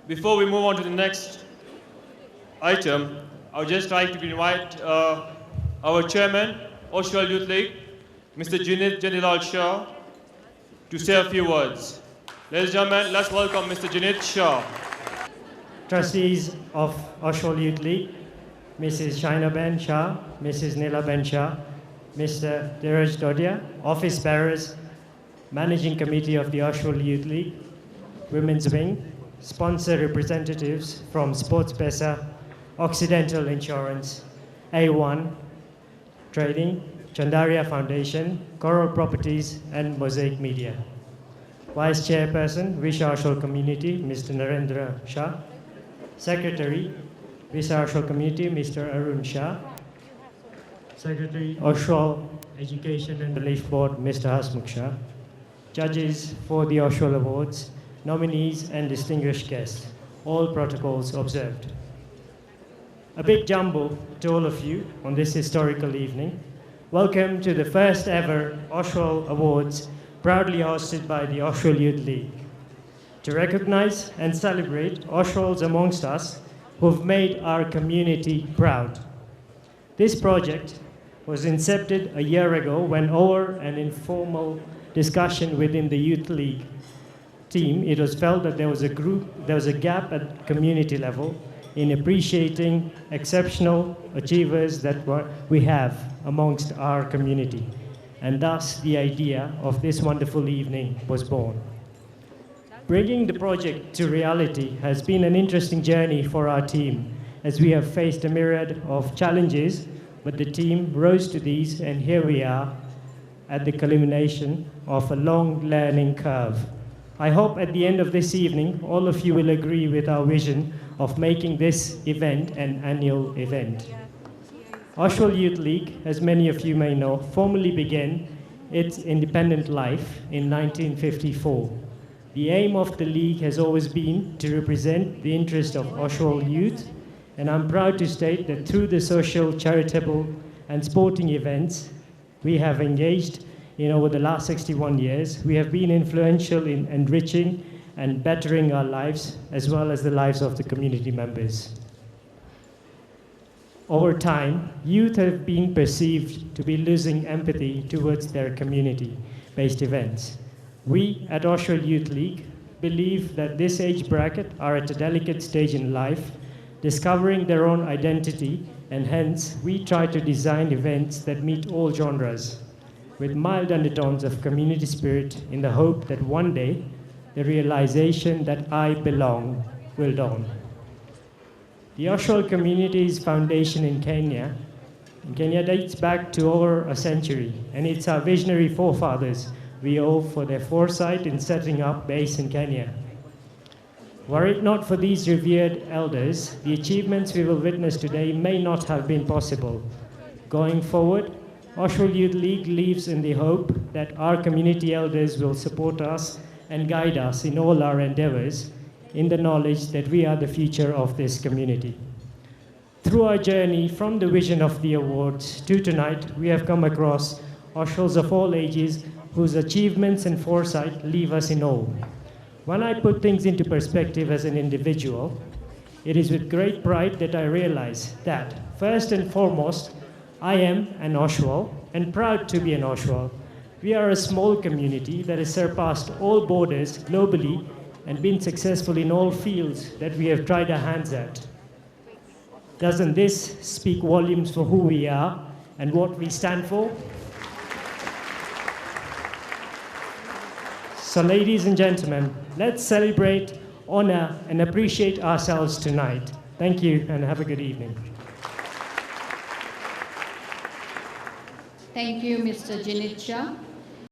Before we move on to the next item, I would just like to invite our chairman, Oshwal Youth League, Mr. Janilal Shah, to say a few words. Ladies and gentlemen, let's welcome Mr. Janit Shah. Trustees of Oshwal Youth League, Mrs. Shaina Ben Shah, Mrs. Nila Ben Shah, Mr. Dheeraj Dodia, Office Bearers, Managing Committee of the Oshwal Youth League, Women's Wing, sponsor representatives from Sports Pesa, Occidental Insurance, A1 Trading, Chandaria Foundation, Coral Properties, and Mosaic Media. Vice Chairperson, Visha Oshwal Community, Mr. Narendra Shah. Secretary, Visha Oshwal Community, Mr. Arun Shah. Secretary, Oshwal Education and Relief Board, Mr. Hasmukh Shah. Judges for the Oshwal Awards, nominees and distinguished guests, all protocols observed. A big jumbo to all of you on this historical evening. Welcome to the first ever Oshwal Awards, proudly hosted by the Oshwal Youth League. To recognize and celebrate Oshwals amongst us who've made our community proud. This project was incepted a year ago when over an informal discussion within the Youth League team, it was felt that there was a gap at community level in appreciating exceptional achievers that we have amongst our community. And thus the idea of this wonderful evening was born. Bringing the project to reality has been an interesting journey for our team, as we have faced a myriad of challenges, but the team rose to these, and here we are at the culmination of a long learning curve. I hope at the end of this evening, all of you will agree with our vision of making this event an annual event. Oshwal Youth League, as many of you may know, formally began its independent life in 1954. The aim of the league has always been to represent the interest of Oshwal youth, and I'm proud to state that through the social, charitable, and sporting events we have engaged in over the last 61 years, we have been influential in enriching and bettering our lives, as well as the lives of the community members. Over time, youth have been perceived to be losing empathy towards their community-based events. We at Oshwal Youth League believe that this age bracket are at a delicate stage in life, discovering their own identity, and hence we try to design events that meet all genres, with mild undertones of community spirit, in the hope that one day the realization that I belong will dawn. The Oshwal Community's foundation in Kenya dates back to over a century, and it's our visionary forefathers we owe for their foresight in setting up base in Kenya. Were it not for these revered elders, the achievements we will witness today may not have been possible. Going forward, Oshwal Youth League lives in the hope that our community elders will support us and guide us in all our endeavors, in the knowledge that we are the future of this community. Through our journey from the vision of the awards to tonight, we have come across Oshwals of all ages whose achievements and foresight leave us in awe. When I put things into perspective as an individual, it is with great pride that I realize that, first and foremost, I am an Oshwal and proud to be an Oshwal. We are a small community that has surpassed all borders globally and been successful in all fields that we have tried our hands at. Doesn't this speak volumes for who we are and what we stand for? So ladies and gentlemen, let's celebrate, honor, and appreciate ourselves tonight. Thank you and have a good evening. Thank you, Mr. Janit Shah.